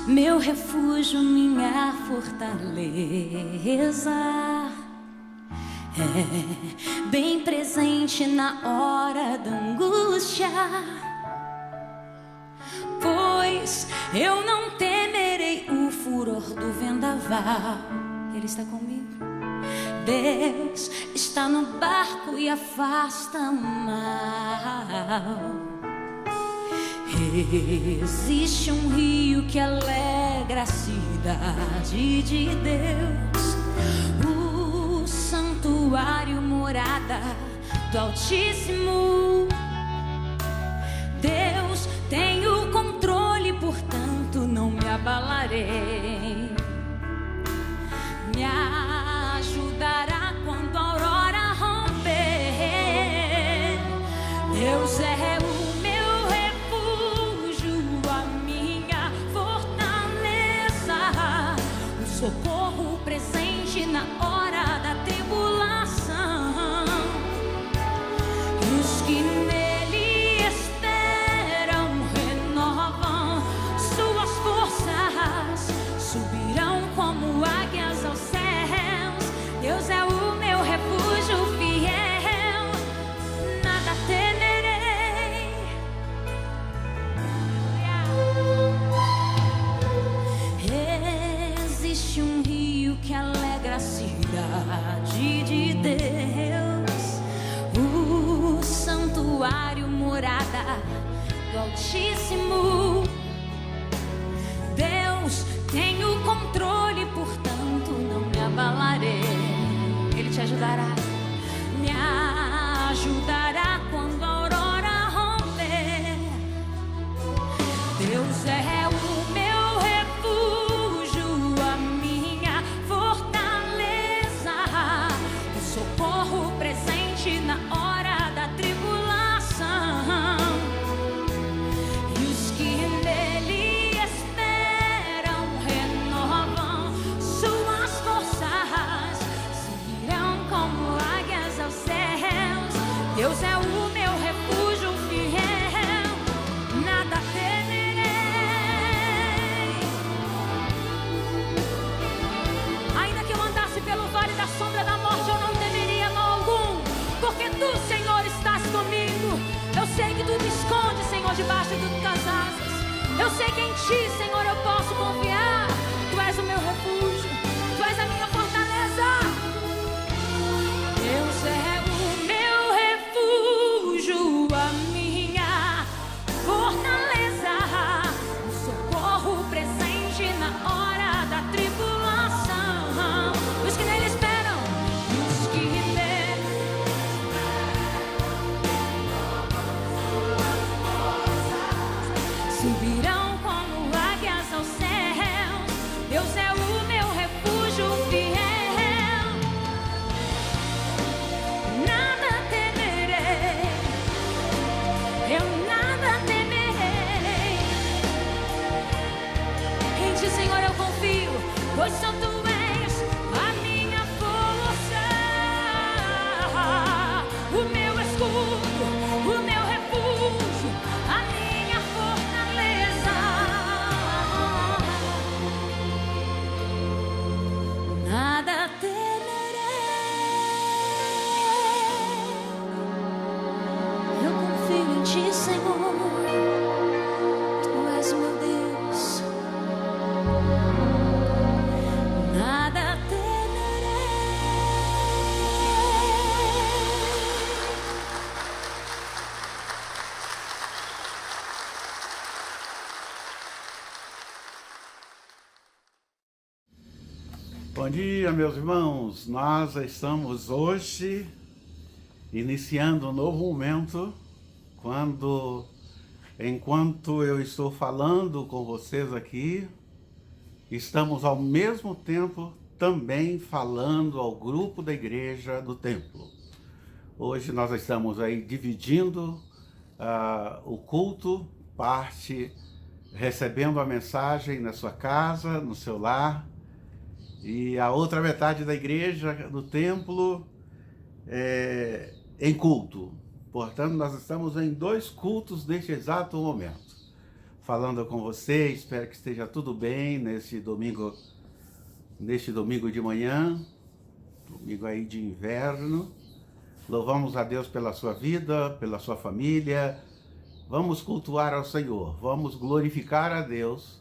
meu refúgio, minha fortaleza, é bem presente na hora da angústia. Pois eu não temerei o furor do vendaval, Ele está comigo. Deus está no barco e afasta o mal. Existe um rio que alegra a cidade de Deus, o santuário, morada do Altíssimo. Deus tem o controle, portanto não me abalarei. Me ajudará quando a aurora romper. Deus é o meu refúgio, a minha fortaleza, o socorro presente na hora da tribulação. E os que nele esperam renovam suas forças, subirão como águias aos céus. Deus é o meu refúgio fiel, nada temerei. Existe um rio que alegra a cidade de Deus, o santuário, morada do Altíssimo. Deus tem o controle, portanto não me abalarei. Ele te ajudará, me ajudará quando a aurora romper. Deus é o meu refúgio, a minha fortaleza, o socorro presente na hora da tribulação. E os que nele esperam renovam suas forças, subirão como águias aos céus. Deus é o meu refúgio fiel, nada temerei. Ainda que eu andasse pelo vale da sombra da morte, eu não temeria mal algum, porque tu, Senhor, estás comigo. Eu sei que tu me escondes, Senhor, debaixo de tuas asas. Eu sei que em ti, Senhor, eu posso confiar. Tu és o meu refúgio, tu és a minha fortaleza. Deus é o meu refúgio, a minha fortaleza, o socorro presente na hora da tribulação. Os que nele esperam, os que nele subirão como águias aos céus. Deus é o meu refúgio fiel, nada temerei, eu nada temerei. Em ti, Senhor, eu confio, pois só tu és a minha força, o meu escudo, o meu refúgio, a minha fortaleza. Nada temerei, eu confio em ti, Senhor, tu és meu Deus. Nada temerei. Bom dia, meus irmãos. Nós estamos hoje iniciando um novo momento, enquanto eu estou falando com vocês aqui, estamos ao mesmo tempo também falando ao grupo da igreja do templo. Hoje nós estamos aí dividindo o culto, parte recebendo a mensagem na sua casa, no seu lar, e a outra metade da igreja, do templo, em culto. Portanto, nós estamos em 2 cultos neste exato momento. falando com você. Espero que esteja tudo bem neste domingo de manhã, domingo aí de inverno. Louvamos a Deus pela sua vida, pela sua família. Vamos cultuar ao Senhor, vamos glorificar a Deus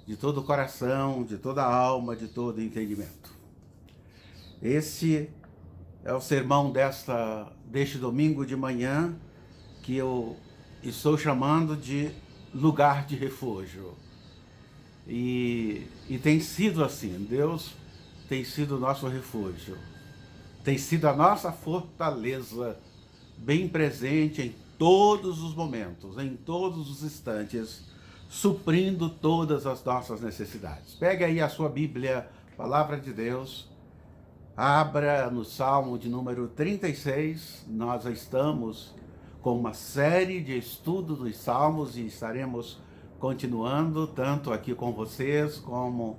de todo o coração, de toda a alma, de todo o entendimento. Esse é o sermão deste domingo de manhã, que eu estou chamando de lugar de refúgio. E tem sido assim, Deus tem sido o nosso refúgio, tem sido a nossa fortaleza, bem presente em todos os momentos, em todos os instantes, suprindo todas as nossas necessidades. Pegue aí a sua Bíblia, Palavra de Deus, abra no Salmo de número 36, nós estamos com uma série de estudo dos Salmos e estaremos continuando, tanto aqui com vocês, como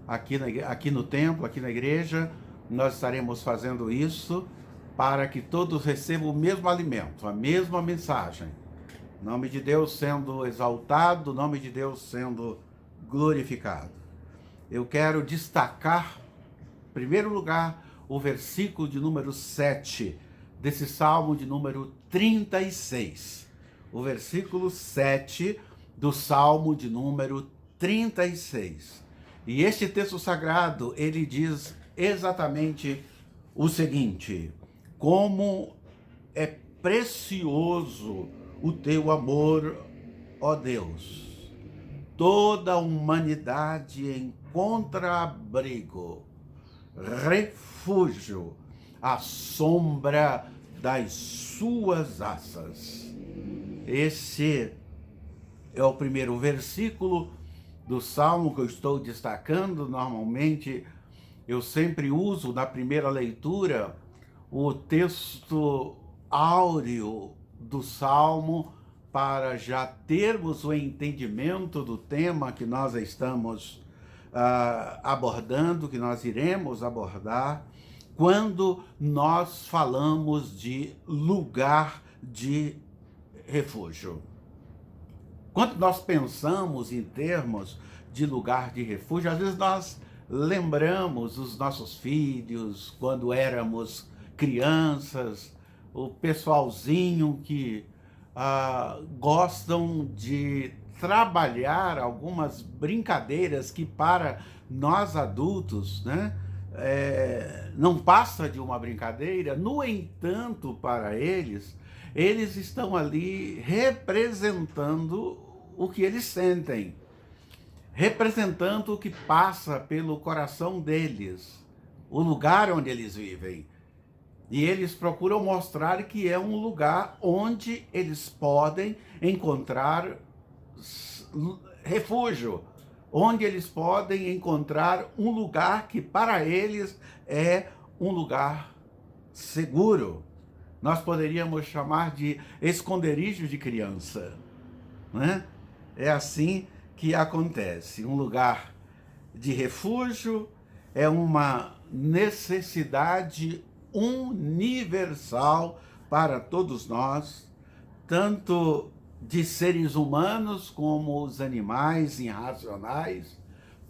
aqui no templo, aqui na igreja, nós estaremos fazendo isso para que todos recebam o mesmo alimento, a mesma mensagem. O nome de Deus sendo exaltado, o nome de Deus sendo glorificado. Eu quero destacar, em primeiro lugar, o versículo de número 7, desse Salmo de número 36. O versículo 7 do Salmo de número 36. E este texto sagrado, ele diz exatamente o seguinte: como é precioso o teu amor, ó Deus. Toda a humanidade encontra abrigo, refúgio, à sombra das suas asas. Esse é o primeiro versículo do Salmo que eu estou destacando. Normalmente, eu sempre uso na primeira leitura o texto áureo do Salmo para já termos o entendimento do tema que nós estamos abordando, que nós iremos abordar, quando nós falamos de lugar de refúgio. Quando nós pensamos em termos de lugar de refúgio, às vezes nós lembramos os nossos filhos, quando éramos crianças, o pessoalzinho que gostam de trabalhar algumas brincadeiras que para nós adultos, né, não passa de uma brincadeira. No entanto, para eles estão ali representando o que eles sentem, representando o que passa pelo coração deles, o lugar onde eles vivem. E eles procuram mostrar que é um lugar onde eles podem encontrar refúgio, onde eles podem encontrar um lugar que para eles é um lugar seguro. Nós poderíamos chamar de esconderijo de criança, né? É assim que acontece. Um lugar de refúgio é uma necessidade universal para todos nós, tanto de seres humanos como os animais irracionais.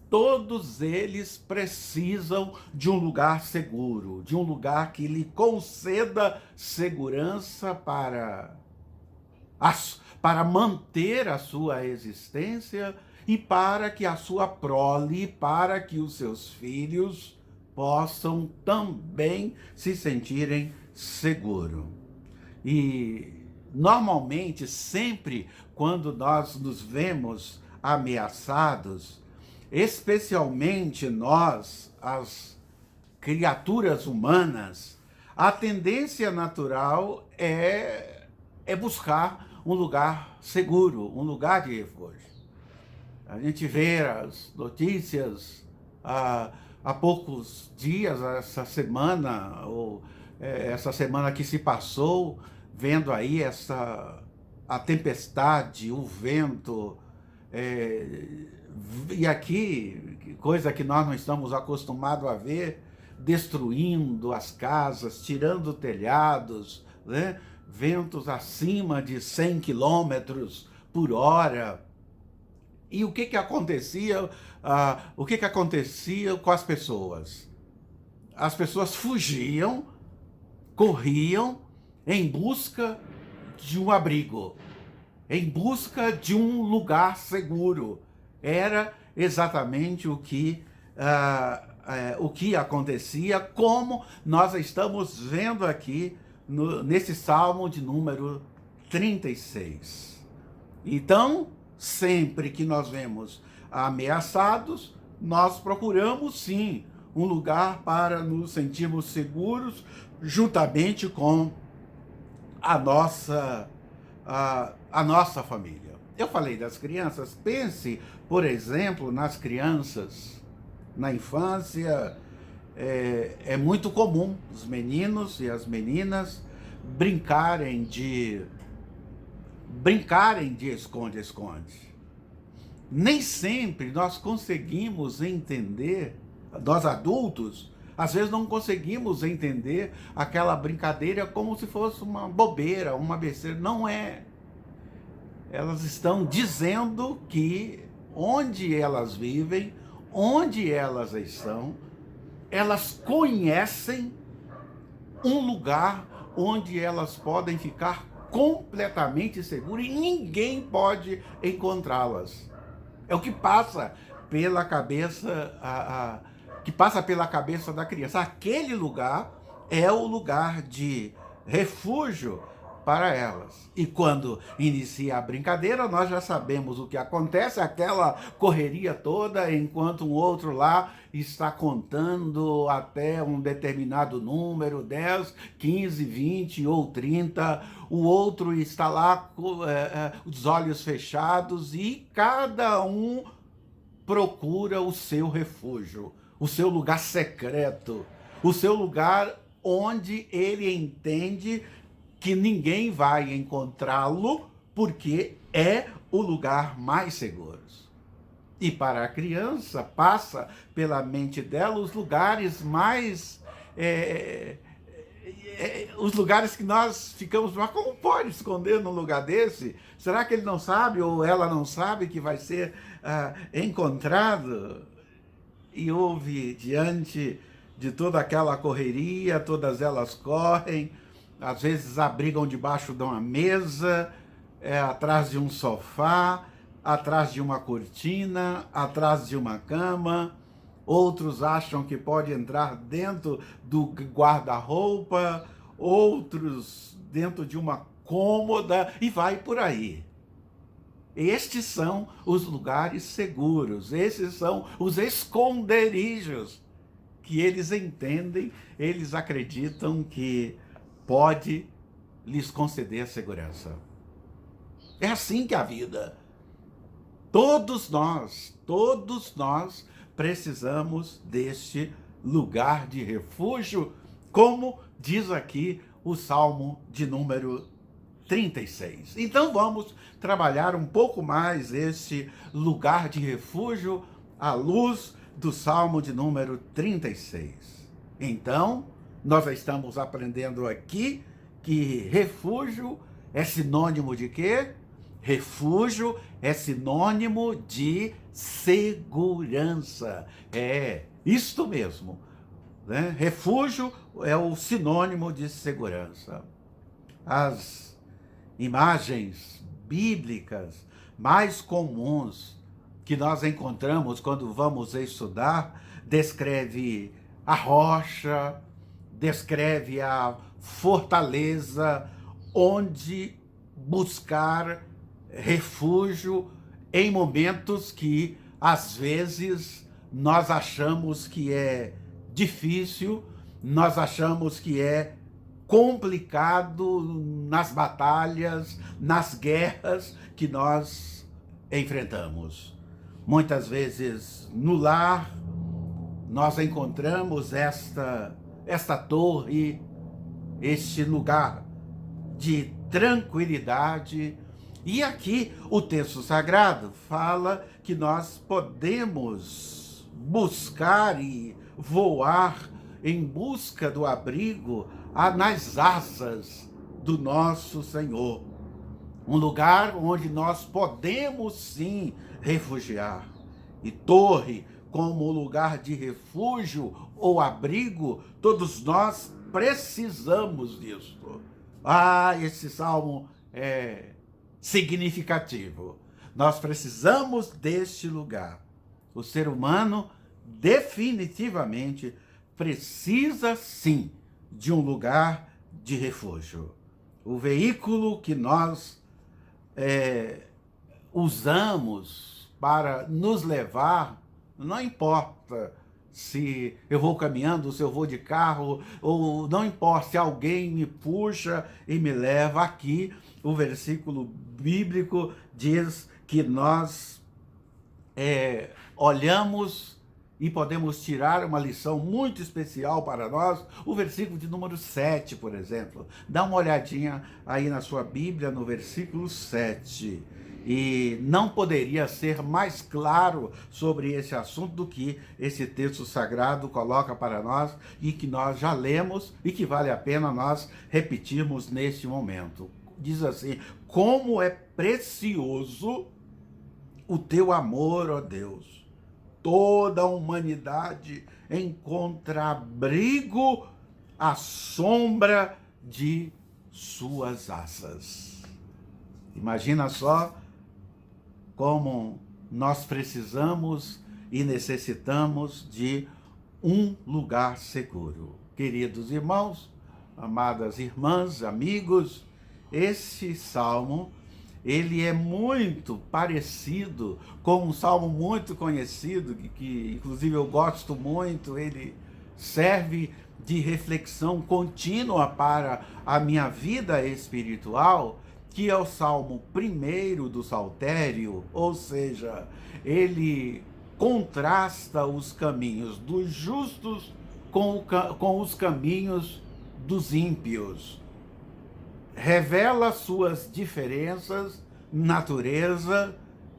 Todos eles precisam de um lugar seguro, de um lugar que lhe conceda segurança para manter a sua existência e para que a sua prole, para que os seus filhos possam também se sentirem seguros. E normalmente, sempre quando nós nos vemos ameaçados, especialmente nós, as criaturas humanas, a tendência natural é buscar um lugar seguro, um lugar de refúgio. A gente vê as notícias há poucos dias, essa semana que se passou, vendo aí a tempestade, o vento, e aqui, coisa que nós não estamos acostumados a ver, destruindo as casas, tirando telhados, né? Ventos acima de 100 km por hora. E o que que acontecia? O que que acontecia com as pessoas? As pessoas fugiam, corriam em busca de um abrigo, em busca de um lugar seguro. Era exatamente o que acontecia, como nós estamos vendo aqui nesse Salmo de número 36. Então, sempre que nós vemos ameaçados, nós procuramos sim um lugar para nos sentirmos seguros, juntamente com a nossa família. Eu falei das crianças, pense, por exemplo, nas crianças. Na infância, é muito comum os meninos e as meninas brincarem de esconde-esconde. Nem sempre nós conseguimos entender, nós adultos, às vezes não conseguimos entender aquela brincadeira como se fosse uma bobeira, uma besteira. Não é. Elas estão dizendo que onde elas vivem, onde elas estão, elas conhecem um lugar onde elas podem ficar completamente seguras e ninguém pode encontrá-las. É o que passa pela cabeça da criança. Aquele lugar é o lugar de refúgio para elas. E quando inicia a brincadeira, nós já sabemos o que acontece, aquela correria toda, enquanto um outro lá está contando até um determinado número, 10, 15, 20 ou 30, o outro está lá com os olhos fechados e cada um procura o seu refúgio, o seu lugar secreto, o seu lugar onde ele entende que ninguém vai encontrá-lo, porque é o lugar mais seguro. E para a criança, passa pela mente dela os lugares mais... os lugares que nós ficamos... Mas como pode esconder num lugar desse? Será que ele não sabe ou ela não sabe que vai ser encontrado? E houve, diante de toda aquela correria, todas elas correm, às vezes abrigam debaixo de uma mesa, atrás de um sofá, atrás de uma cortina, atrás de uma cama. Outros acham que pode entrar dentro do guarda-roupa, outros dentro de uma cômoda e vai por aí. Estes são os lugares seguros, esses são os esconderijos que eles entendem, eles acreditam que pode lhes conceder segurança. É assim que a vida. Todos nós precisamos deste lugar de refúgio, como diz aqui o Salmo de número 36. Então vamos trabalhar um pouco mais esse lugar de refúgio à luz do Salmo de número 36. Então, nós estamos aprendendo aqui que refúgio é sinônimo de quê? Refúgio é sinônimo de segurança. É isto mesmo, né? Refúgio é o sinônimo de segurança. As imagens bíblicas mais comuns que nós encontramos quando vamos estudar descreve a rocha, descreve a fortaleza onde buscar refúgio em momentos que, às vezes, nós achamos que é difícil, nós achamos que é complicado nas batalhas, nas guerras que nós enfrentamos. Muitas vezes, no lar, nós encontramos esta torre, este lugar de tranquilidade. E aqui o texto sagrado fala que nós podemos buscar e voar em busca do abrigo nas asas do nosso Senhor. um lugar onde nós podemos sim refugiar. E torre, como lugar de refúgio ou abrigo, todos nós precisamos disso. Esse salmo é significativo. Nós precisamos deste lugar. O ser humano definitivamente precisa sim de um lugar de refúgio. O veículo que nós usamos para nos levar, não importa se eu vou caminhando, se eu vou de carro, ou não importa se alguém me puxa e me leva. Aqui o versículo bíblico diz que nós olhamos e podemos tirar uma lição muito especial para nós. O versículo de número 7, por exemplo. Dá uma olhadinha aí na sua Bíblia, no versículo 7. E não poderia ser mais claro sobre esse assunto do que esse texto sagrado coloca para nós e que nós já lemos e que vale a pena nós repetirmos neste momento. Diz assim: como é precioso o teu amor, ó Deus! Toda a humanidade encontra abrigo à sombra de suas asas. Imagina só como nós precisamos e necessitamos de um lugar seguro. Queridos irmãos, amadas irmãs, amigos, esse salmo, ele é muito parecido com um salmo muito conhecido, que inclusive eu gosto muito. Ele serve de reflexão contínua para a minha vida espiritual, que é o Salmo 1 do Saltério, ou seja, ele contrasta os caminhos dos justos com os caminhos dos ímpios. Revela suas diferenças, natureza,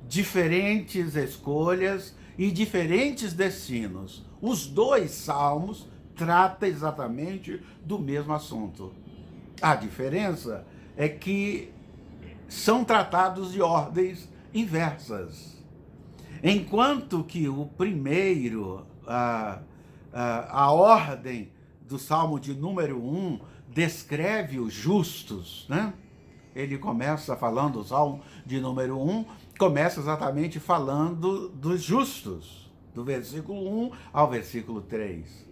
diferentes escolhas e diferentes destinos. Os dois salmos tratam exatamente do mesmo assunto. A diferença é que são tratados de ordens inversas. Enquanto que o primeiro, a ordem do Salmo de número 1, descreve os justos, né? Ele começa falando, o Salmo de número 1, começa exatamente falando dos justos, do versículo 1 ao versículo 3.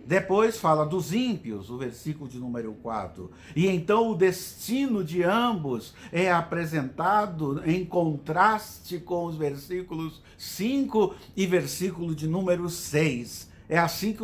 Depois fala dos ímpios, o versículo de número 4. E então o destino de ambos é apresentado em contraste com os versículos 5 e versículo de número 6. É assim que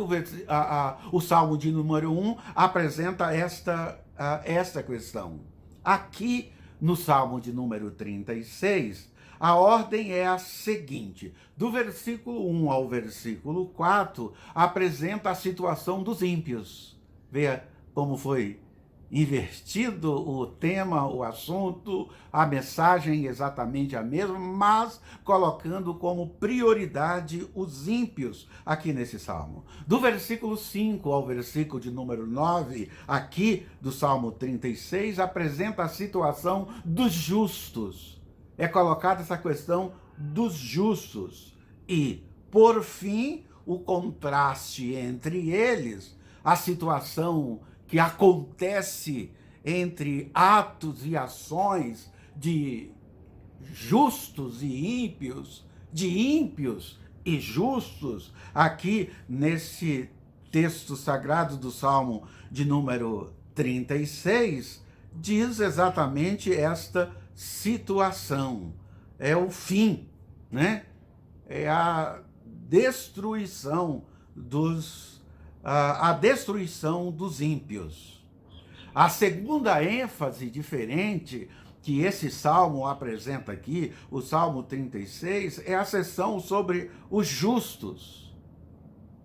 o Salmo de número 1 apresenta esta questão. Aqui, no Salmo de número 36, a ordem é a seguinte: do versículo 1 ao versículo 4, apresenta a situação dos ímpios. Veja como foi invertido o tema, o assunto, a mensagem exatamente a mesma, mas colocando como prioridade os ímpios aqui nesse salmo. Do versículo 5 ao versículo de número 9, aqui do Salmo 36, apresenta a situação dos justos. É colocada essa questão dos justos. E, por fim, o contraste entre eles, a situação que acontece entre atos e ações de justos e ímpios, de ímpios e justos, aqui nesse texto sagrado do Salmo de número 36, diz exatamente esta situação. É o fim, né? É a destruição a destruição dos ímpios. A segunda ênfase diferente que esse salmo apresenta aqui, o Salmo 36, é a seção sobre os justos.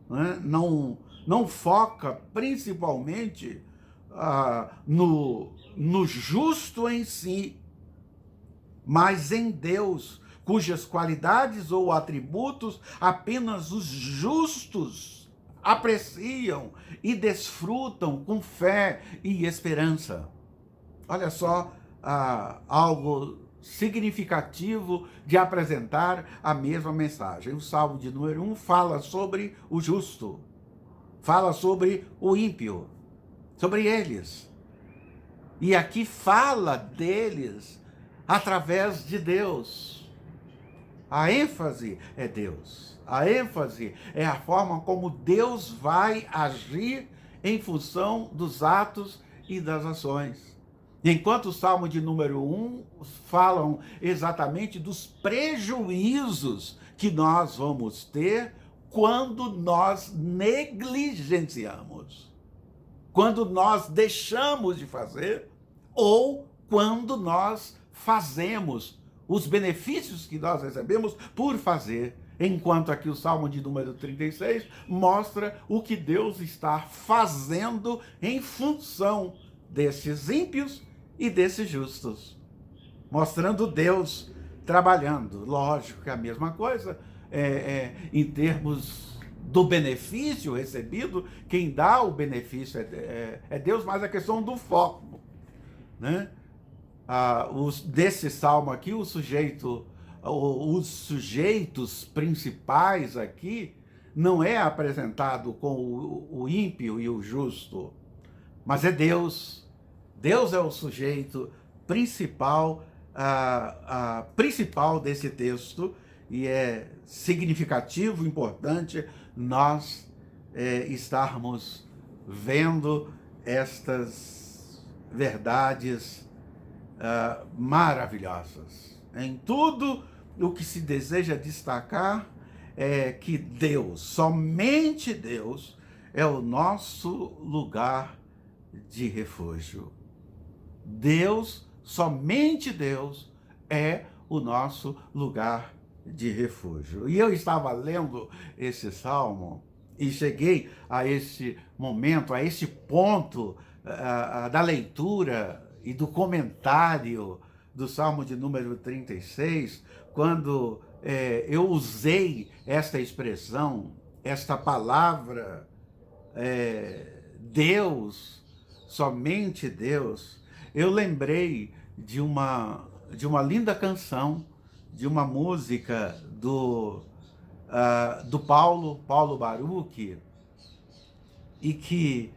Né? Não foca principalmente no justo em si, mas em Deus, cujas qualidades ou atributos apenas os justos apreciam e desfrutam com fé e esperança. Olha só algo significativo de apresentar a mesma mensagem. O Salmo de número 1 fala sobre o justo, fala sobre o ímpio, sobre eles. E aqui fala deles através de Deus. A ênfase é Deus. A ênfase é a forma como Deus vai agir em função dos atos e das ações. Enquanto o Salmo de número 1 falam exatamente dos prejuízos que nós vamos ter quando nós negligenciamos, quando nós deixamos de fazer ou quando nós fazemos os benefícios que nós recebemos por fazer. Enquanto aqui o Salmo de número 36 mostra o que Deus está fazendo em função desses ímpios e desses justos, mostrando Deus trabalhando. Lógico que é a mesma coisa em termos do benefício recebido. Quem dá o benefício é Deus, mas a questão do foco, né? Desse salmo aqui, os sujeitos principais aqui não é apresentado com o ímpio e o justo, mas é Deus. Deus é o sujeito principal, principal desse texto, e é significativo, importante nós estarmos vendo estas verdades maravilhosas. Em tudo o que se deseja destacar é que Deus, somente Deus, é o nosso lugar de refúgio. Deus, somente Deus, é o nosso lugar de refúgio. E eu estava lendo esse salmo e cheguei a esse momento, a esse ponto da leitura e do comentário do Salmo de número 36, quando eu usei esta expressão, esta palavra, Deus, somente Deus. Eu lembrei de uma linda canção, de uma música do Paulo Baruch, e que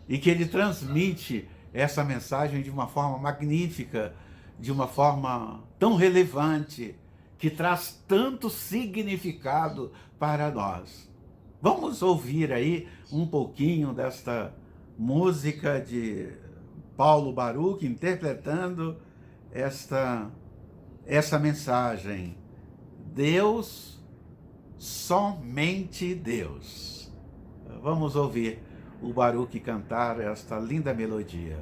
ele transmite essa mensagem de uma forma magnífica, de uma forma tão relevante, que traz tanto significado para nós. Vamos ouvir aí um pouquinho desta música de Paulo Baruch interpretando essa mensagem. Deus, somente Deus. Vamos ouvir o Baruch cantar esta linda melodia.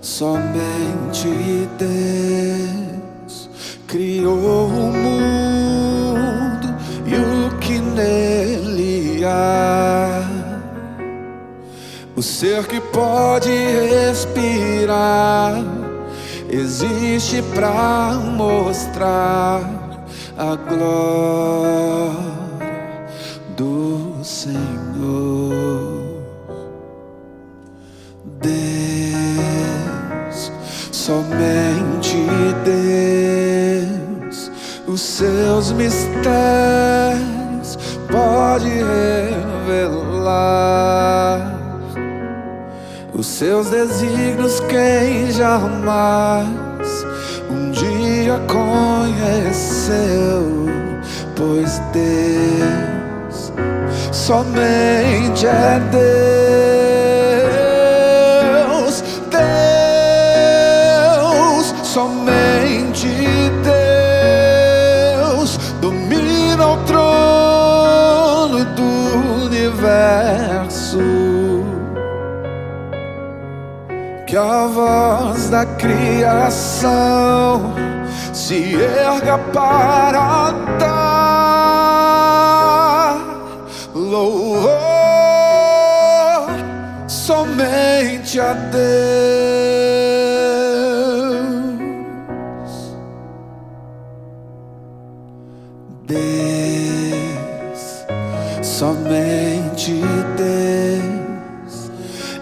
Somente Deus criou o mundo e o que nele há. O ser que pode respirar existe para mostrar a glória do Senhor. Somente Deus, os seus mistérios pode revelar. Os seus desígnios quem jamais um dia conheceu, pois Deus somente é Deus. Somente Deus domina o trono do universo. Que a voz da criação se erga para dar louvor. Somente somente a Deus. Deus, somente Deus,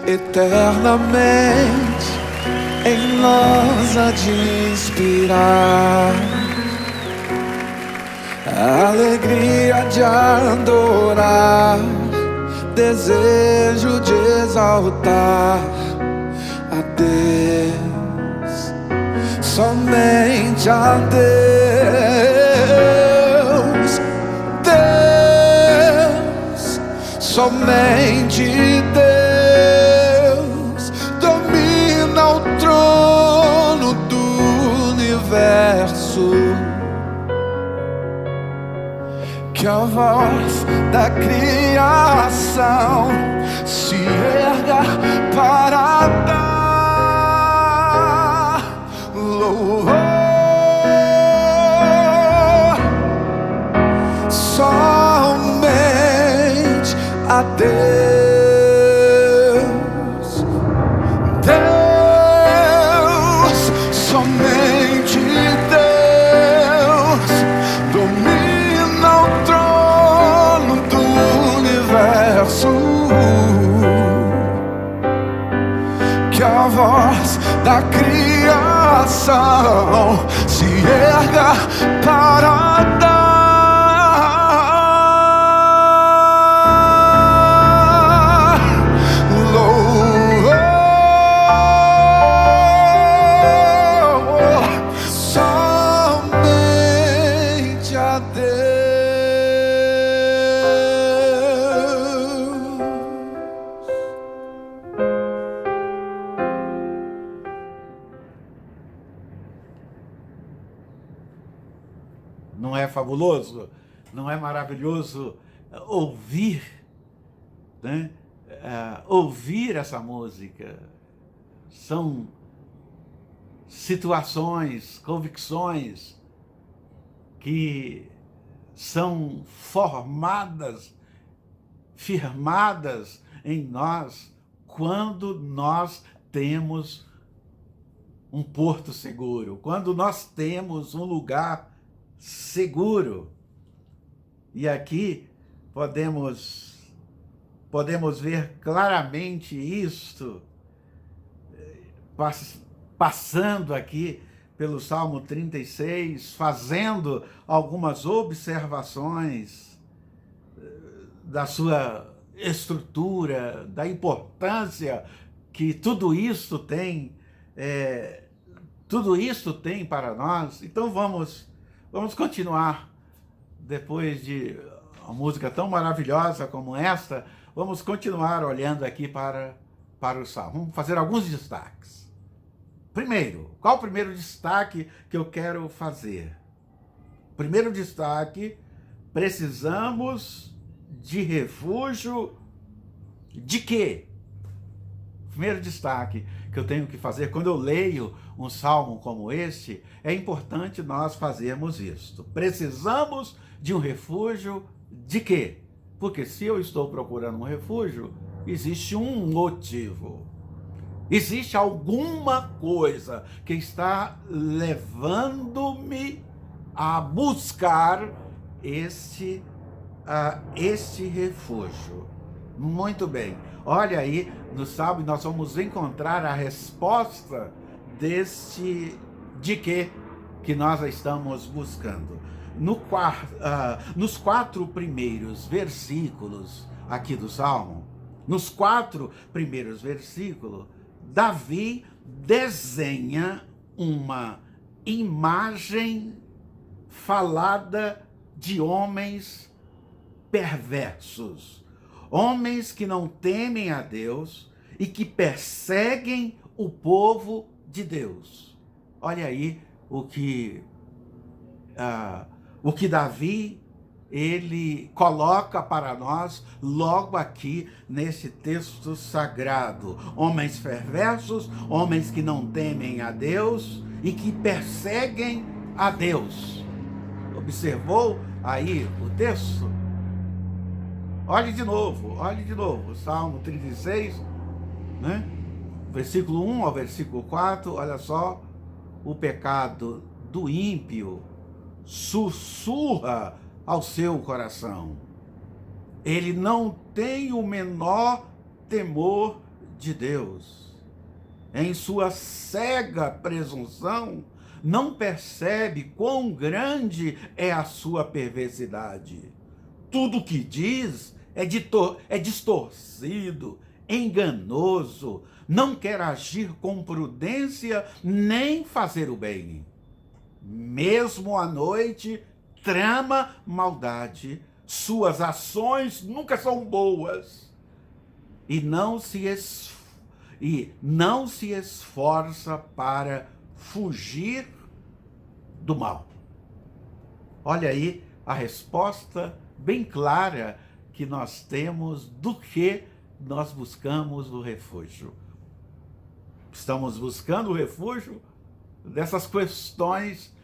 eternamente em nós há de inspirar a alegria de adorar, desejo de exaltar a Deus, somente a Deus. Deus, somente Deus, domina o trono do universo. Que a voz da criação se erga para dar louvor somente a Deus. Deus, somente Deus, domina o trono do universo. Que a voz da criação se erga para dar louvor somente a Deus. Não é fabuloso? Não é maravilhoso ouvir, né? Ouvir essa música? São situações, convicções que são formadas, firmadas em nós quando nós temos um porto seguro, quando nós temos um lugar seguro. E aqui podemos ver claramente isto, passando aqui pelo Salmo 36, fazendo algumas observações da sua estrutura, da importância que tudo isso tem para nós. Então vamos continuar, depois de uma música tão maravilhosa como esta, vamos continuar olhando aqui para o Salmo. Vamos fazer alguns destaques. Primeiro, qual o primeiro destaque que eu quero fazer? Primeiro destaque: precisamos de refúgio de quê? Primeiro destaque que eu tenho que fazer quando eu leio um salmo como este, é importante nós fazermos isto. Precisamos de um refúgio de quê? Porque se eu estou procurando um refúgio, existe um motivo. Existe alguma coisa que está levando-me a buscar este refúgio. Muito bem. Olha aí, no Salmo nós vamos encontrar a resposta deste de quê que nós estamos buscando. Nos 4 primeiros versículos aqui do Salmo, nos 4 primeiros versículos, Davi desenha uma imagem falada de homens perversos, homens que não temem a Deus e que perseguem o povo de Deus. Olha aí o que Davi ele coloca para nós logo aqui nesse texto sagrado. Homens perversos, homens que não temem a Deus e que perseguem a Deus. Observou aí o texto? Olhe de novo, Salmo 36, né? Versículo 1 ao versículo 4, olha só, o pecado do ímpio sussurra ao seu coração. Ele não tem o menor temor de Deus. Em sua cega presunção, não percebe quão grande é a sua perversidade. Tudo que diz é distorcido, enganoso, não quer agir com prudência nem fazer o bem. Mesmo à noite, trama maldade, suas ações nunca são boas e não se esforça para fugir do mal. Olha aí a resposta bem clara que nós temos do que nós buscamos o refúgio. Estamos buscando o refúgio dessas questões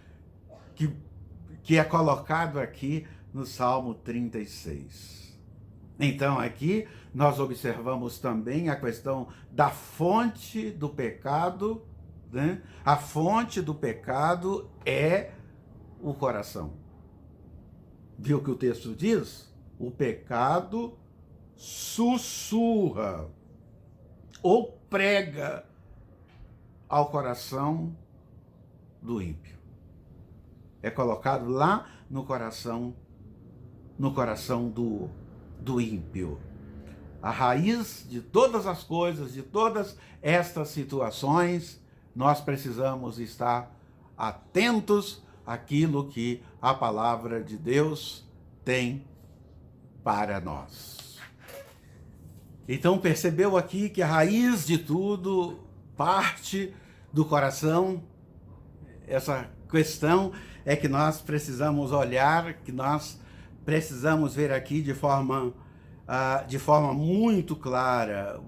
que é colocado aqui no Salmo 36. Então, aqui nós observamos também a questão da fonte do pecado, né? A fonte do pecado é o coração. Viu o que o texto diz? O pecado sussurra ou prega ao coração do ímpio. É colocado lá no coração do ímpio. A raiz de todas as coisas, de todas estas situações, nós precisamos estar atentos àquilo que a palavra de Deus tem para nós. Então, percebeu aqui que a raiz de tudo parte do coração. Essa questão é que nós precisamos olhar, que nós precisamos ver aqui de forma muito clara.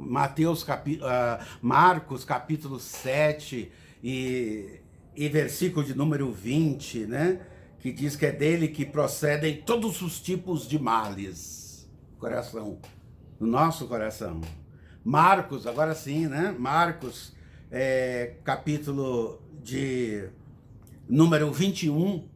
Marcos capítulo 7 e versículo de número 20, né? Que diz que é dele que procedem todos os tipos de males. Coração, no nosso coração. Marcos, agora sim, né? Marcos, capítulo de número 21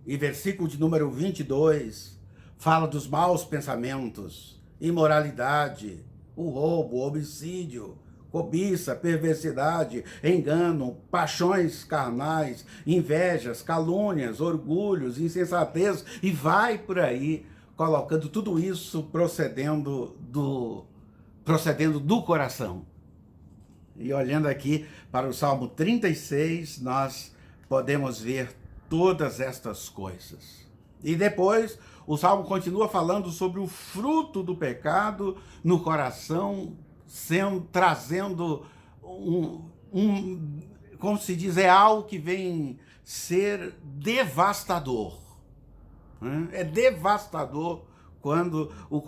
e versículo de número 22, fala dos maus pensamentos, imoralidade, o roubo, o homicídio, cobiça, perversidade, engano, paixões carnais, invejas, calúnias, orgulhos, insensatez, e vai por aí colocando tudo isso procedendo do coração. E olhando aqui para o Salmo 36, nós podemos ver todas estas coisas. E depois, o Salmo continua falando sobre o fruto do pecado no coração, trazendo como se diz, é algo que vem ser devastador. É devastador quando o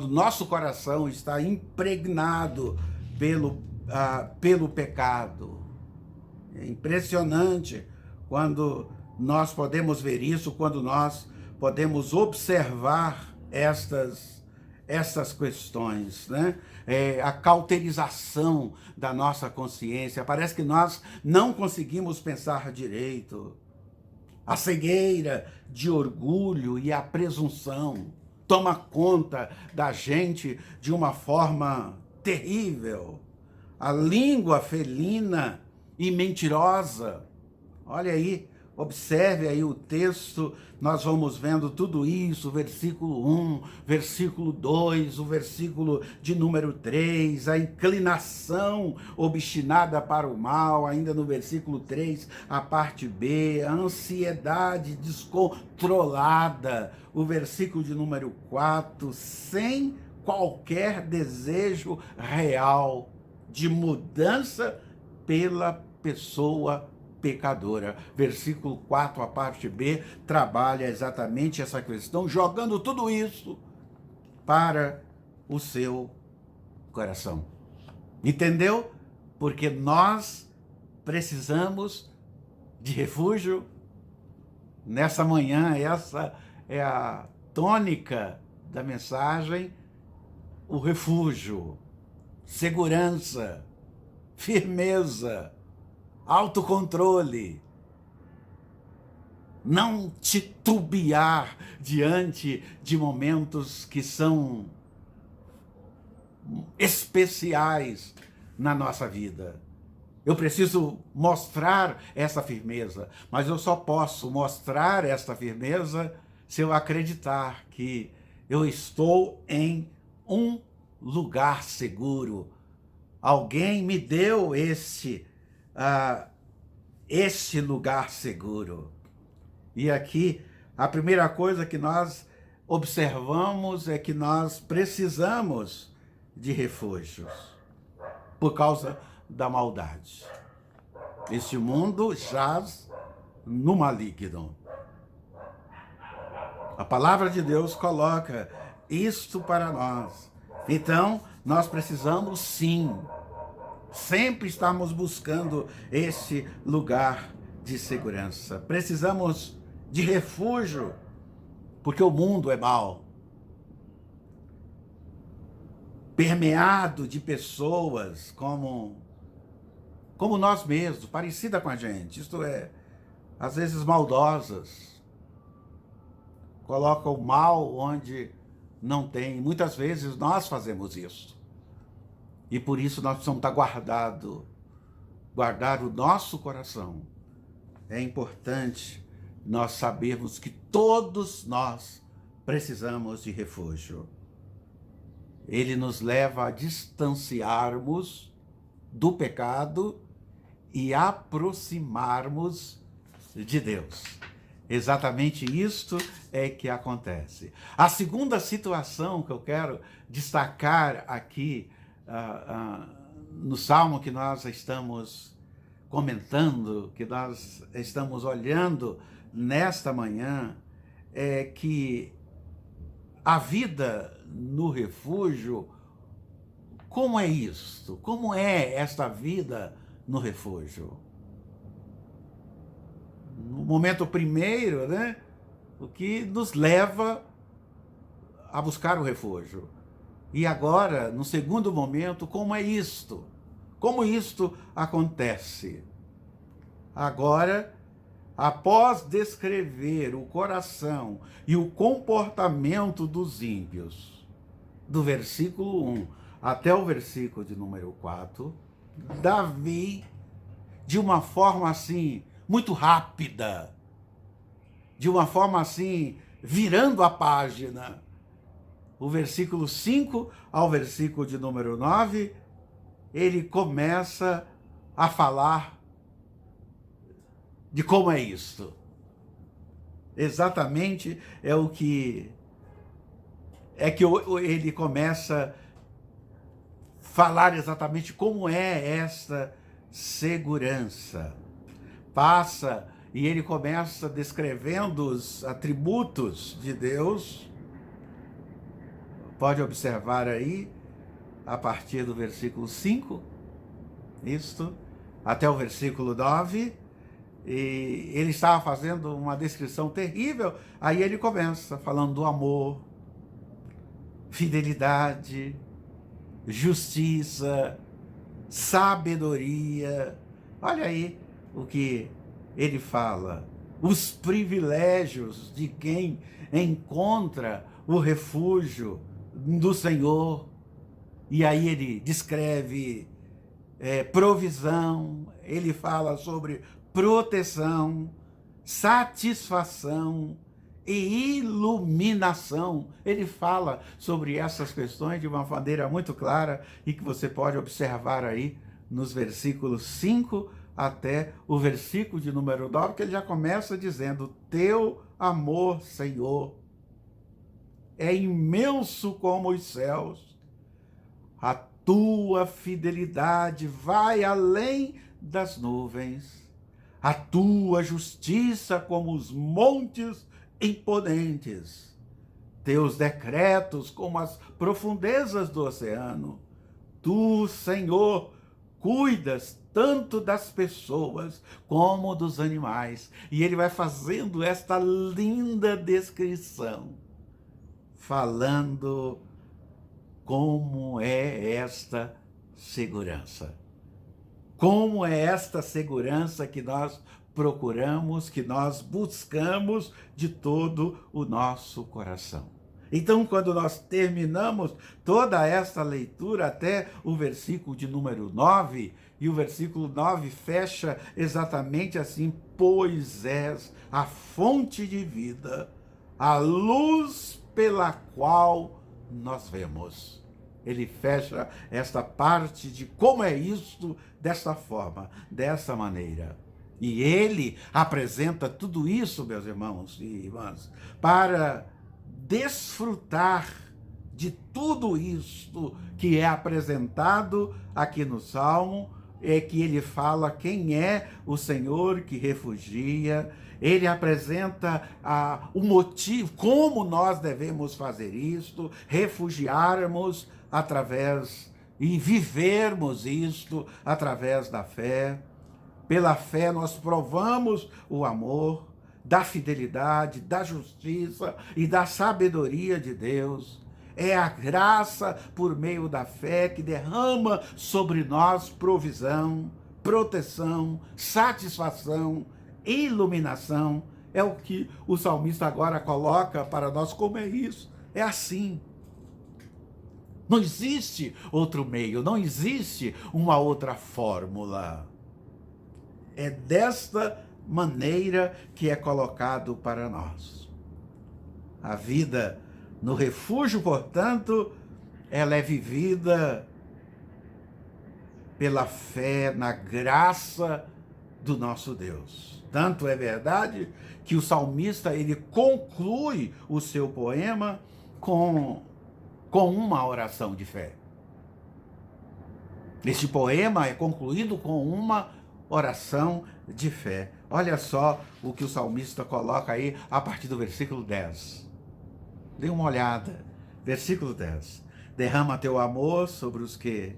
nosso coração está impregnado pelo pecado. É impressionante quando nós podemos ver isso, quando nós podemos observar estas questões, né? A cauterização da nossa consciência. Parece que nós não conseguimos pensar direito. A cegueira de orgulho e a presunção toma conta da gente de uma forma terrível. A língua felina e mentirosa. Olha aí, observe aí o texto, nós vamos vendo tudo isso, versículo 1, versículo 2, o versículo de número 3, a inclinação obstinada para o mal, ainda no versículo 3, a parte B, a ansiedade descontrolada, o versículo de número 4, sem qualquer desejo real de mudança pela pessoa pecadora. Versículo 4, a parte B, trabalha exatamente essa questão, jogando tudo isso para o seu coração. Entendeu? Porque nós precisamos de refúgio. Nessa manhã, essa é a tônica da mensagem, o refúgio. segurança, firmeza, autocontrole. Não titubear diante de momentos que são especiais na nossa vida. Eu preciso mostrar essa firmeza, mas eu só posso mostrar essa firmeza se eu acreditar que eu estou em um lugar seguro. Alguém me deu este lugar seguro. E aqui, a primeira coisa que nós observamos é que nós precisamos de refúgios por causa da maldade. Este mundo jaz no maligno. A palavra de Deus coloca isto para nós. Então, nós precisamos sim, sempre estarmos buscando esse lugar de segurança. Precisamos de refúgio, porque o mundo é mau, permeado de pessoas como nós mesmos, parecida com a gente, isto é, às vezes maldosas, colocam o mal onde não tem. Muitas vezes nós fazemos isso, e por isso nós precisamos estar guardar o nosso coração. É importante nós sabermos que todos nós precisamos de refúgio. Ele nos leva a distanciarmos do pecado e aproximarmos de Deus. Exatamente isto é que acontece. A segunda situação que eu quero destacar aqui no salmo que nós estamos comentando, que nós estamos olhando nesta manhã, é que a vida no refúgio, como é isto? Como é esta vida no refúgio? No momento primeiro, né, o que nos leva a buscar o refúgio. E agora, no segundo momento, como é isto? Como isto acontece? Agora, após descrever o coração e o comportamento dos ímpios, do versículo 1 até o versículo de número 4, Davi, de uma forma assim, muito rápida, de uma forma assim, virando a página, o versículo 5 ao versículo de número 9, ele começa a falar de como é isto. Exatamente é o que ele começa a falar exatamente como é esta segurança. Passa e ele começa descrevendo os atributos de Deus. Pode observar aí, a partir do versículo 5, isto, até o versículo 9, e ele estava fazendo uma descrição terrível, aí ele começa falando do amor, fidelidade, justiça, sabedoria. Olha aí o que ele fala, os privilégios de quem encontra o refúgio do Senhor. E aí ele descreve provisão, ele fala sobre proteção, satisfação e iluminação. Ele fala sobre essas questões de uma maneira muito clara e que você pode observar aí nos versículos 5 até o versículo de número 9, que ele já começa dizendo: teu amor, Senhor, é imenso como os céus, a tua fidelidade vai além das nuvens, a tua justiça como os montes imponentes, teus decretos como as profundezas do oceano. Tu, Senhor, cuidas tanto das pessoas como dos animais. E ele vai fazendo esta linda descrição, falando como é esta segurança. Como é esta segurança que nós procuramos, que nós buscamos de todo o nosso coração? Então, quando nós terminamos toda esta leitura até o versículo de número 9, e o versículo 9 fecha exatamente assim: pois és a fonte de vida, a luz pela qual nós vemos. Ele fecha esta parte de como é isto desta forma, dessa maneira. E ele apresenta tudo isso, meus irmãos e irmãs, para desfrutar de tudo isto que é apresentado aqui no Salmo. É que ele fala quem é o Senhor que refugia, ele apresenta o motivo, como nós devemos fazer isto, refugiarmos através e vivermos isto através da fé. Pela fé nós provamos o amor, da fidelidade, da justiça e da sabedoria de Deus. É a graça por meio da fé que derrama sobre nós provisão, proteção, satisfação, iluminação. É o que o salmista agora coloca para nós. Como é isso? É assim. Não existe outro meio, não existe uma outra fórmula. É desta maneira que é colocado para nós. A vida no refúgio, portanto, ela é vivida pela fé na graça do nosso Deus. Tanto é verdade que o salmista ele conclui o seu poema com uma oração de fé. Este poema é concluído com uma oração de fé. Olha só o que o salmista coloca aí a partir do versículo 10. Dê uma olhada. Versículo 10. Derrama teu amor sobre os que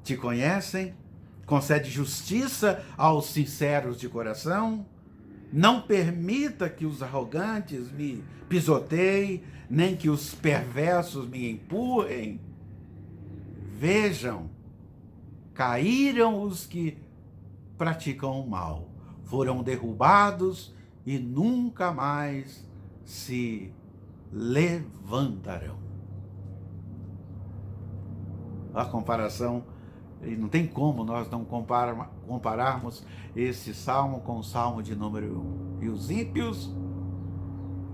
te conhecem, concede justiça aos sinceros de coração, não permita que os arrogantes me pisoteiem, nem que os perversos me empurrem. Vejam, caíram os que praticam o mal, foram derrubados e nunca mais se levantarão. A comparação, e não tem como nós não compararmos esse salmo com o salmo de número 1. E os ímpios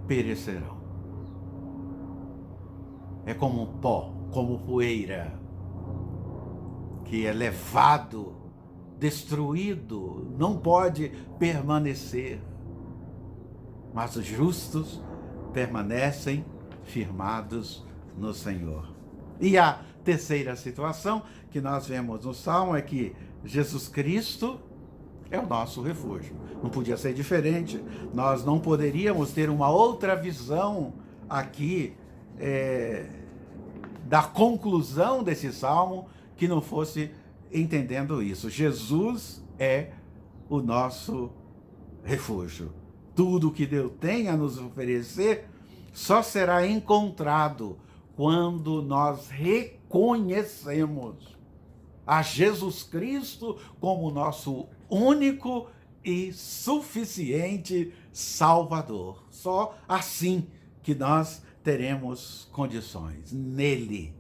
perecerão. É como pó, como poeira, que é levado, destruído, não pode permanecer. Mas os justos permanecem firmados no Senhor. E a terceira situação que nós vemos no Salmo é que Jesus Cristo é o nosso refúgio. Não podia ser diferente. Nós não poderíamos ter uma outra visão aqui da conclusão desse Salmo que não fosse entendendo isso. Jesus é o nosso refúgio. Tudo que Deus tem a nos oferecer só será encontrado quando nós reconhecemos a Jesus Cristo como nosso único e suficiente Salvador. Só assim que nós teremos condições. Nele,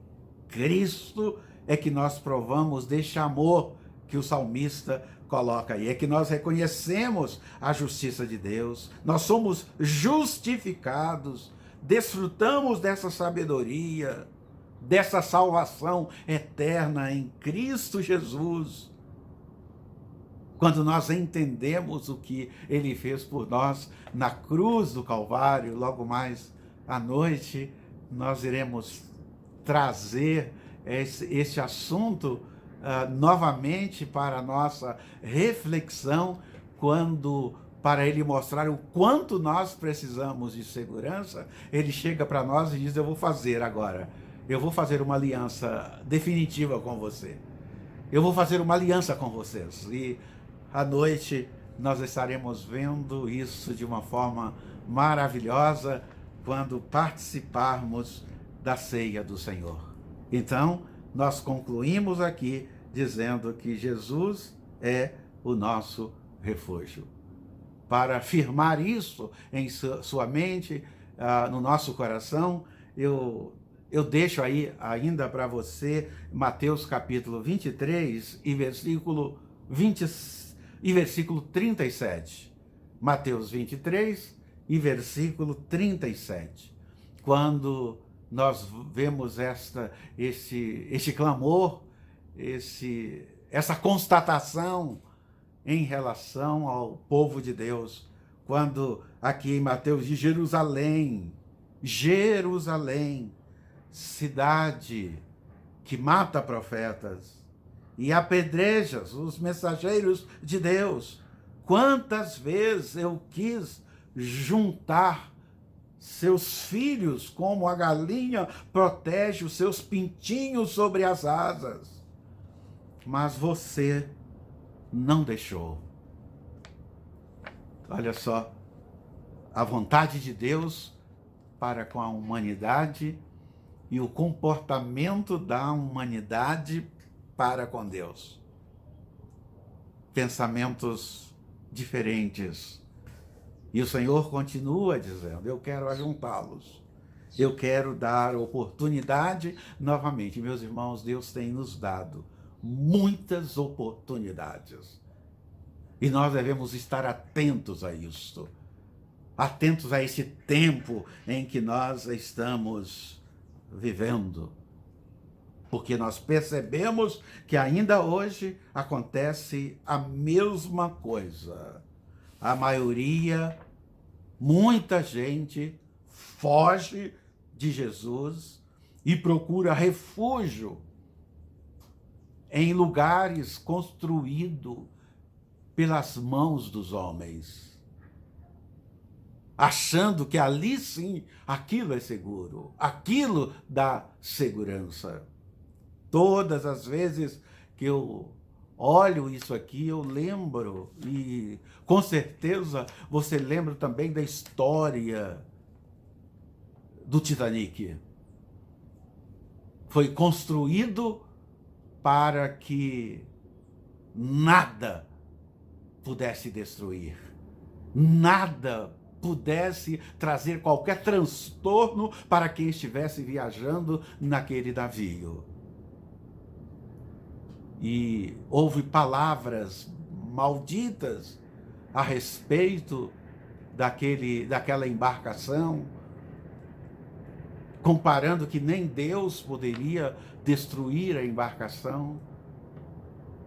Cristo, é que nós provamos deste amor que o salmista coloca aí. É que nós reconhecemos a justiça de Deus, nós somos justificados, desfrutamos dessa sabedoria, dessa salvação eterna em Cristo Jesus. Quando nós entendemos o que Ele fez por nós na cruz do Calvário, logo mais à noite, nós iremos trazer esse assunto novamente para a nossa reflexão, para Ele mostrar o quanto nós precisamos de segurança. Ele chega para nós e diz: eu vou fazer agora, eu vou fazer uma aliança definitiva com você, eu vou fazer uma aliança com vocês. E à noite nós estaremos vendo isso de uma forma maravilhosa quando participarmos da ceia do Senhor. Então, nós concluímos aqui dizendo que Jesus é o nosso refúgio. Para afirmar isso em sua mente, no nosso coração, eu deixo aí ainda para você Mateus capítulo 23 e versículo 37. Mateus 23 e versículo 37. Quando nós vemos este clamor, essa constatação em relação ao povo de Deus, quando aqui em Mateus diz Jerusalém, cidade que mata profetas e apedrejas os mensageiros de Deus. Quantas vezes eu quis juntar seus filhos como a galinha protege os seus pintinhos sobre as asas, mas você não deixou. Olha só, a vontade de Deus para com a humanidade e o comportamento da humanidade para com Deus. Pensamentos diferentes. E o Senhor continua dizendo, eu quero ajuntá-los. Eu quero dar oportunidade novamente. Meus irmãos, Deus tem nos dado muitas oportunidades. E nós devemos estar atentos a isto. Atentos a esse tempo em que nós estamos vivendo. Porque nós percebemos que ainda hoje acontece a mesma coisa. A maioria, muita gente foge de Jesus e procura refúgio em lugares construídos pelas mãos dos homens, achando que ali sim, aquilo é seguro, aquilo dá segurança. Todas as vezes que eu olho isso aqui, eu lembro, e com certeza você lembra também da história do Titanic. Foi construído para que nada pudesse destruir, nada pudesse trazer qualquer transtorno para quem estivesse viajando naquele navio. E houve palavras malditas a respeito daquela embarcação, comparando que nem Deus poderia destruir a embarcação.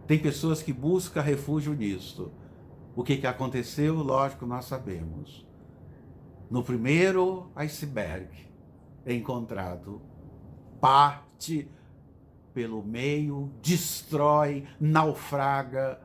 Tem pessoas que buscam refúgio nisto. O que aconteceu, lógico, nós sabemos. No primeiro iceberg encontrado, parte pelo meio, destrói, naufraga,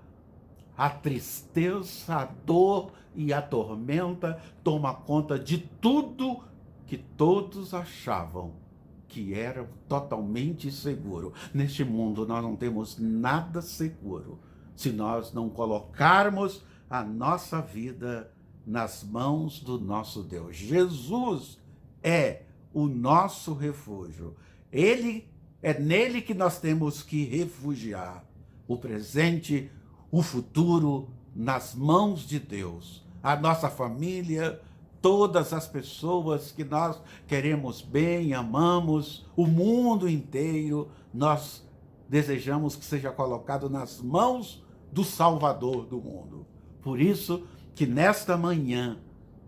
a tristeza, a dor e a tormenta toma conta de tudo que todos achavam que era totalmente seguro. Neste mundo nós não temos nada seguro se nós não colocarmos a nossa vida nas mãos do nosso Deus. Jesus é o nosso refúgio. É nele que nós temos que refugiar. O presente, o futuro, nas mãos de Deus. A nossa família, todas as pessoas que nós queremos bem, amamos, o mundo inteiro, nós desejamos que seja colocado nas mãos do Salvador do mundo. Por isso que nesta manhã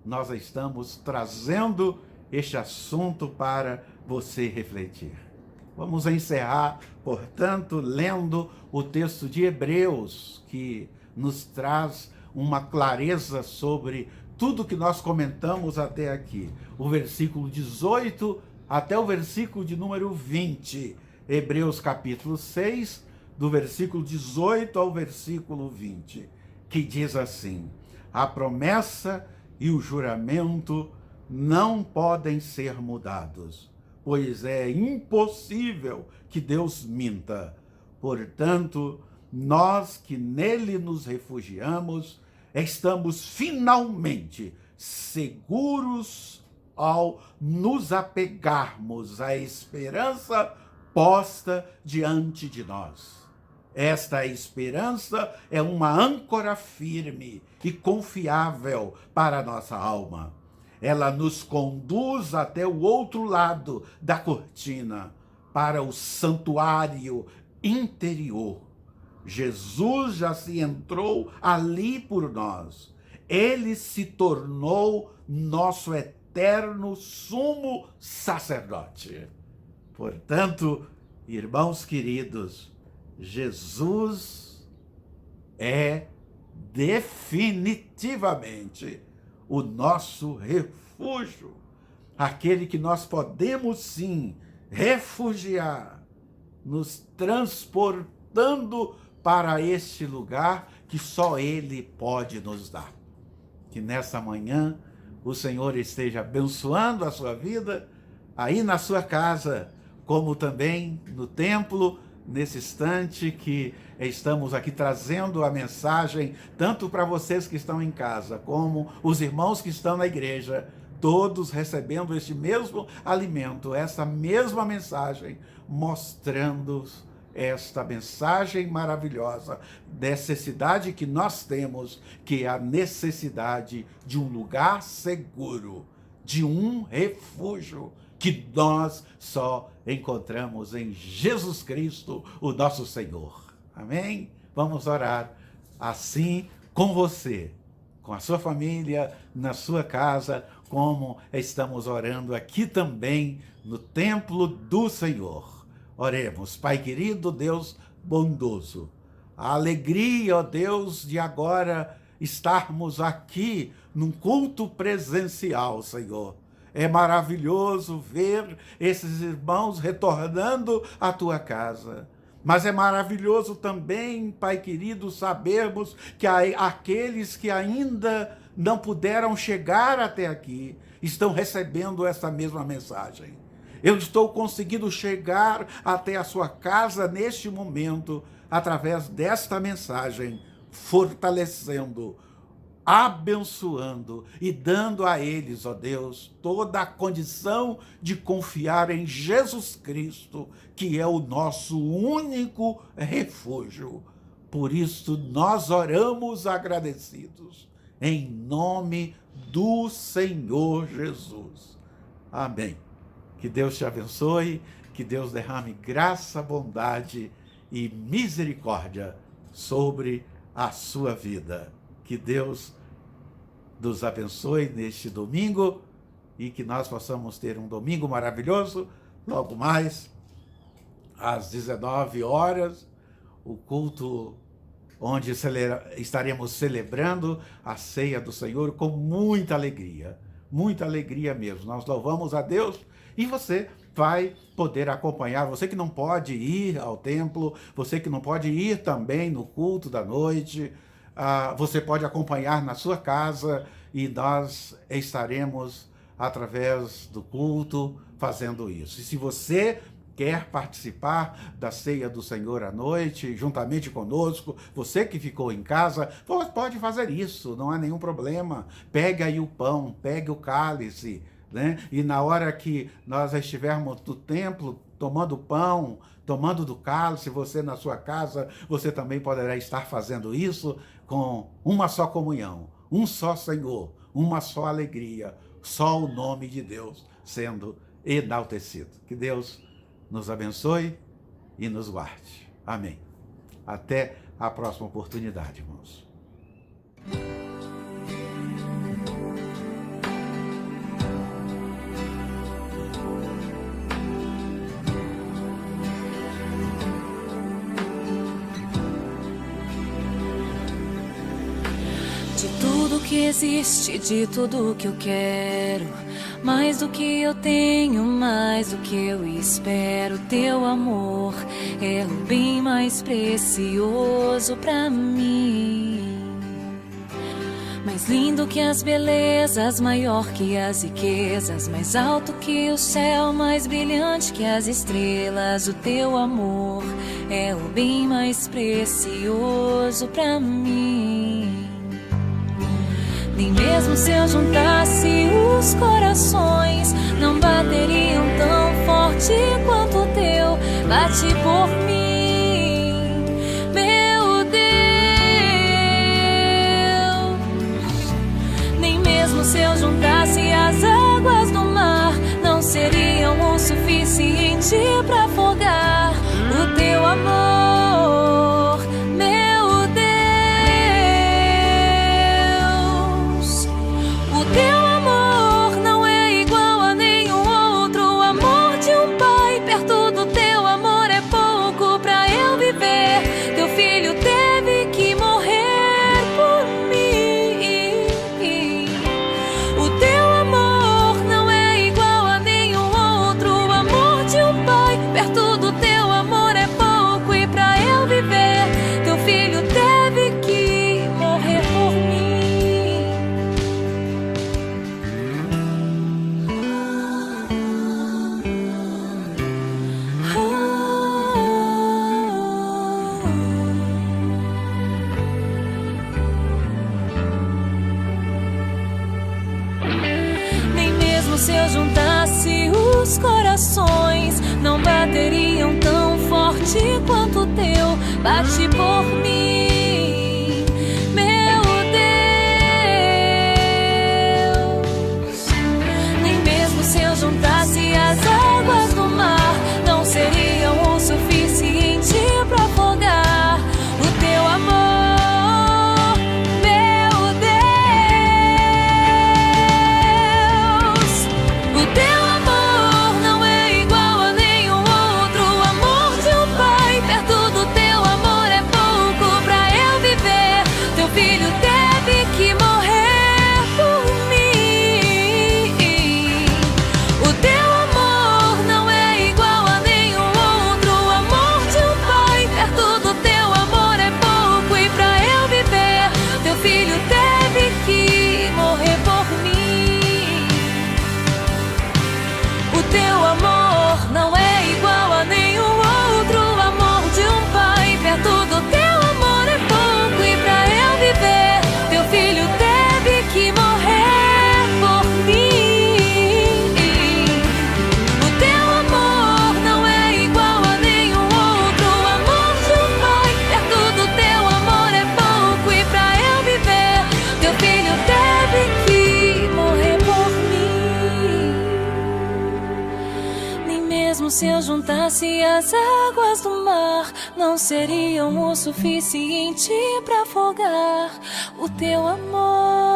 nós estamos trazendo este assunto para você refletir. Vamos encerrar, portanto, lendo o texto de Hebreus, que nos traz uma clareza sobre tudo que nós comentamos até aqui. O versículo 18 até o versículo de número 20. Hebreus capítulo 6, do versículo 18 ao versículo 20, que diz assim: a promessa e o juramento não podem ser mudados, pois é impossível que Deus minta. Portanto, nós que nele nos refugiamos, estamos finalmente seguros ao nos apegarmos à esperança posta diante de nós. Esta esperança é uma âncora firme e confiável para a nossa alma. Ela nos conduz até o outro lado da cortina, para o santuário interior. Jesus já se entrou ali por nós. Ele se tornou nosso eterno sumo sacerdote. Portanto, irmãos queridos, Jesus é definitivamente o nosso refúgio, aquele que nós podemos sim refugiar, nos transportando para este lugar que só Ele pode nos dar. Que nessa manhã o Senhor esteja abençoando a sua vida, aí na sua casa, como também no templo, nesse instante que estamos aqui trazendo a mensagem, tanto para vocês que estão em casa, como os irmãos que estão na igreja, todos recebendo este mesmo alimento, essa mesma mensagem, mostrando esta mensagem maravilhosa, necessidade que nós temos, que é a necessidade de um lugar seguro, de um refúgio, que nós só encontramos em Jesus Cristo, o nosso Senhor. Amém? Vamos orar assim com você, com a sua família, na sua casa, como estamos orando aqui também no templo do Senhor. Oremos. Pai querido, Deus bondoso, a alegria, ó Deus, de agora estarmos aqui num culto presencial, Senhor. É maravilhoso ver esses irmãos retornando à tua casa. Mas é maravilhoso também, Pai querido, sabermos que aqueles que ainda não puderam chegar até aqui estão recebendo essa mesma mensagem. Eu estou conseguindo chegar até a sua casa neste momento através desta mensagem, fortalecendo, abençoando e dando a eles, ó Deus, toda a condição de confiar em Jesus Cristo, que é o nosso único refúgio. Por isso nós oramos agradecidos, em nome do Senhor Jesus. Amém. Que Deus te abençoe, que Deus derrame graça, bondade e misericórdia sobre a sua vida. Que Deus nos abençoe neste domingo e que nós possamos ter um domingo maravilhoso. Logo mais, às 19 horas, o culto onde estaremos celebrando a ceia do Senhor com muita alegria mesmo. Nós louvamos a Deus e você vai poder acompanhar, você que não pode ir ao templo, você que não pode ir também no culto da noite, você pode acompanhar na sua casa e nós estaremos, através do culto, fazendo isso. E se você quer participar da ceia do Senhor à noite, juntamente conosco, você que ficou em casa, pode fazer isso, não há nenhum problema. Pegue aí o pão, pegue o cálice, né? E na hora que nós estivermos no templo, tomando pão, tomando do cálice, você na sua casa, você também poderá estar fazendo isso com uma só comunhão, um só Senhor, uma só alegria, só o nome de Deus sendo enaltecido. Que Deus nos abençoe e nos guarde. Amém. Até a próxima oportunidade, irmãos. De tudo que existe, de tudo que eu quero, mais do que eu tenho, mais do que eu espero, teu amor é o bem mais precioso pra mim. Mais lindo que as belezas, maior que as riquezas, mais alto que o céu, mais brilhante que as estrelas, o teu amor é o bem mais precioso pra mim. Nem mesmo se eu juntasse os corações, não bateriam tão forte quanto o teu. bate por mim, meu Deus. Nem mesmo se eu juntasse as águas do mar, não seriam o suficiente pra afogar o teu amor, meu Deus. O teu amor não é igual a nenhum outro. O amor de um pai, perto do teu amor é pouco pra eu viver. Teu filho teve que morrer por mim. O teu amor não é igual a nenhum outro. O amor de um pai, perto do teu amor é pouco, e pra eu viver, teu filho teve que morrer por mim. Nem mesmo se eu juntasse os corações, não bateriam tão forte quanto o teu bate por mim, meu Deus. Nem mesmo se eu juntasse as águas do mar, não seriam o suficiente pra afogar o teu amor, meu Deus. O teu amor não é igual a nenhum outro. O amor de um pai, perto do teu amor é pouco pra eu viver. Teu filho teve que morrer por mim. O teu amor não é igual a nenhum outro. O amor de um pai, perto do teu amor é pouco, e pra eu viver, teu filho teve que morrer por mim. O teu amor não é igual a nenhum outro. O amor de um pai, perto do teu amor é pouco, e pra eu viver, teu filho teve que morrer por mim. O teu amor não é igual a nenhum outro. O amor de um pai, perto do teu amor é pouco, e pra eu viver, teu filho teve que morrer por mim. Nem mesmo se eu juntasse as águas do mar, não seriam o suficiente pra afogar o teu amor.